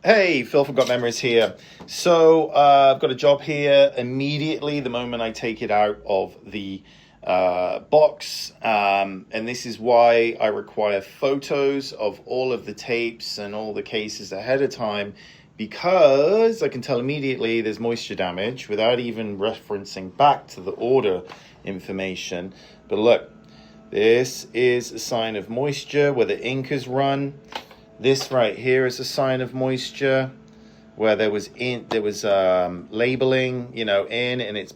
Hey, Phil from Got Memories here. So I've got a job here immediately the moment I take it out of the box. And this is why I require photos of all of the tapes and all the cases ahead of time, because I can tell immediately there's moisture damage without even referencing back to the order information. But look, this is a sign of moisture where the ink has run. This right here is a sign of moisture where there was labeling, in, and it's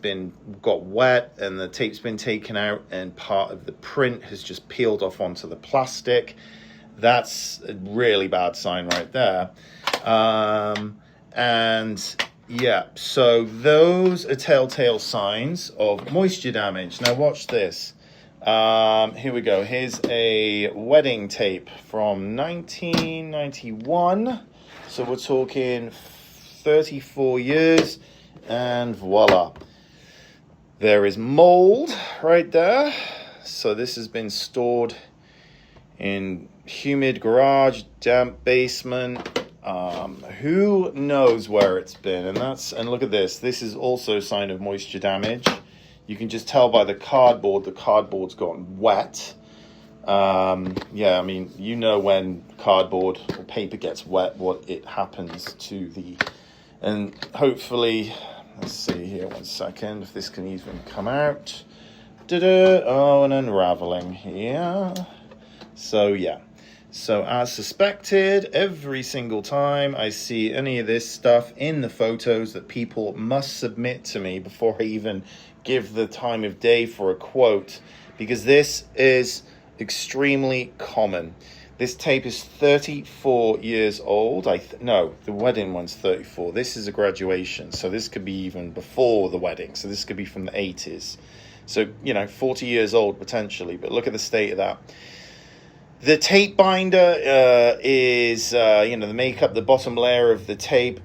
got wet and the tape's been taken out and part of the print has just peeled off onto the plastic. That's a really bad sign right there. And yeah, so those are telltale signs of moisture damage. Now watch this. Here we go. Here's a wedding tape from 1991. So we're talking 34 years, and voila. There is mold right there. So this has been stored in humid garage, damp basement. Who knows where it's been? And look at this. This is also a sign of moisture damage. You can just tell by the cardboard's gotten wet. Yeah, I mean, when cardboard or paper gets wet, what it happens to and hopefully, let's see here, 1 second, if this can even come out. Oh, an unraveling here. So yeah. So as suspected, every single time I see any of this stuff in the photos that people must submit to me before I even give the time of day for a quote, because this is extremely common. This tape is 34 years old. No, the wedding one's 34. This is a graduation, so this could be even before the wedding. So this could be from the 80s. So, 40 years old potentially, but look at the state of that. The tape binder is, the bottom layer of the tape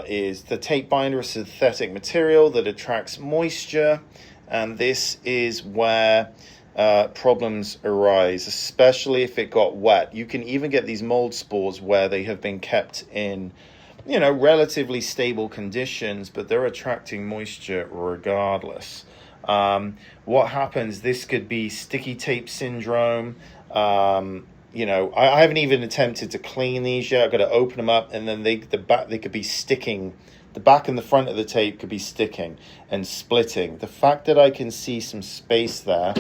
is the tape binder, a synthetic material that attracts moisture. And this is where problems arise, especially if it got wet. You can even get these mold spores where they have been kept in, relatively stable conditions, but they're attracting moisture regardless. What happens? This could be sticky tape syndrome. I haven't even attempted to clean these yet. I've got to open them up, and then they could be sticking. The back and the front of the tape could be sticking and splitting. The fact that I can see some space there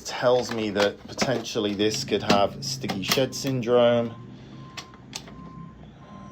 tells me that potentially this could have sticky shed syndrome.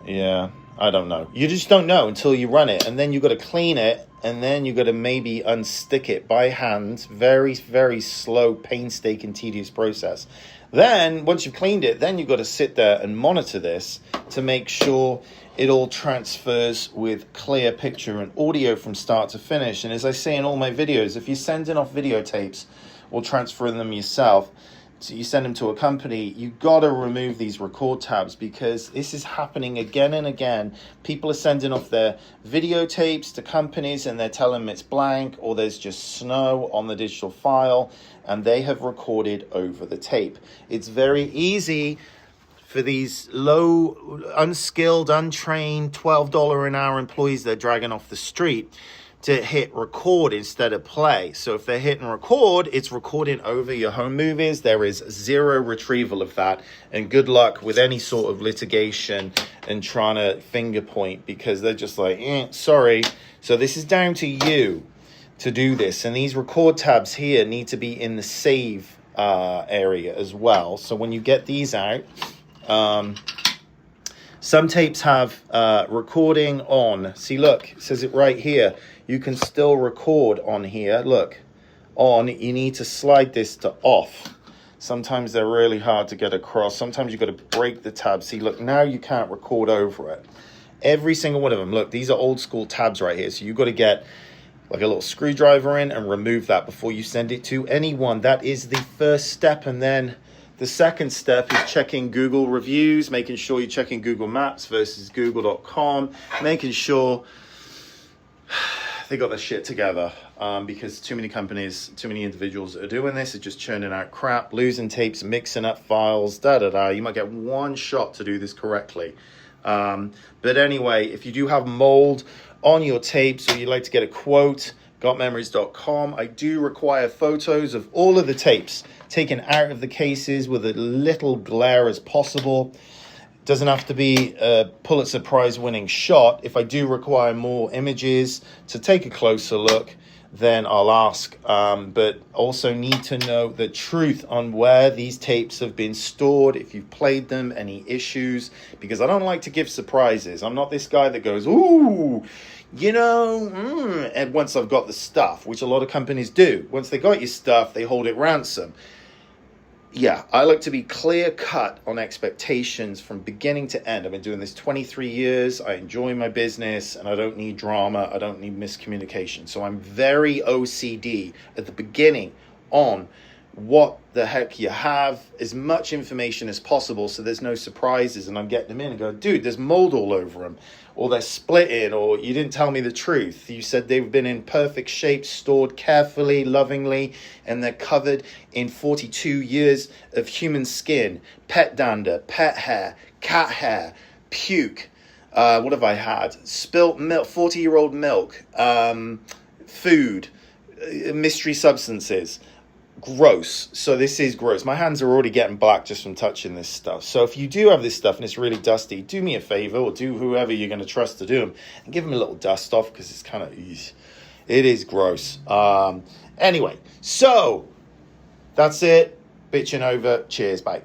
Yeah, I don't know. You just don't know until you run it, and then you've got to clean it, and then you've got to maybe unstick it by hand. Very, very slow, painstaking, tedious process. Then, once you've cleaned it, then you've got to sit there and monitor this to make sure it all transfers with clear picture and audio from start to finish. And as I say in all my videos, if you're sending off videotapes or transferring them yourself, so you send them to a company, you got to remove these record tabs, because this is happening again and again. People are sending off their videotapes to companies and they're telling them it's blank or there's just snow on the digital file, and they have recorded over the tape. It's very easy for these low, unskilled, untrained, $12 an hour employees they're dragging off the street to hit record instead of play. So if they're hitting record, it's recording over your home movies. There is zero retrieval of that. And good luck with any sort of litigation and trying to finger point, because they're just like, sorry. So this is down to you to do this. And these record tabs here need to be in the save area as well. So when you get these out, some tapes have recording on. See, look, it says it right here. You can still record on here. Look, on. You need to slide this to off. Sometimes they're really hard to get across. Sometimes you've got to break the tab. See, look, now you can't record over it. Every single one of them. Look, these are old school tabs right here. So you've got to get like a little screwdriver in and remove that before you send it to anyone. That is the first step. And then the second step is checking Google reviews, making sure you're checking Google Maps versus Google.com, making sure they got their shit together, because too many companies, too many individuals are doing this, are just churning out crap, losing tapes, mixing up files, You might get one shot to do this correctly. But anyway, if you do have mold on your tapes, or you'd like to get a quote, gotmemories.com. I do require photos of all of the tapes taken out of the cases with a little glare as possible. Doesn't have to be a Pulitzer Prize winning shot. If I do require more images to take a closer look, then I'll ask. But also need to know the truth on where these tapes have been stored, if you've played them, any issues, because I don't like to give surprises. I'm not this guy that goes, ooh, and once I've got the stuff, which a lot of companies do. Once they got your stuff, they hold it ransom. Yeah, I like to be clear cut on expectations from beginning to end. I've been doing this 23 years. I enjoy my business, and I don't need drama. I don't need miscommunication. So I'm very OCD at the beginning on what the heck you have, as much information as possible so there's no surprises, and I'm getting them in and go, dude, there's mold all over them, or they're splitting, or you didn't tell me the truth. You said they've been in perfect shape, stored carefully, lovingly, and they're covered in 42 years of human skin, pet dander, pet hair, cat hair, puke. What have I had? Spilt milk, 40-year-old milk, food, mystery substances. Gross. So this is gross. My hands are already getting black just from touching this stuff. So if you do have this stuff and it's really dusty, do me a favor, or do whoever you're going to trust to do them, and give them a little dust off, because it's kind of, it is gross. Anyway, so that's it. Bitching over. Cheers. Bye.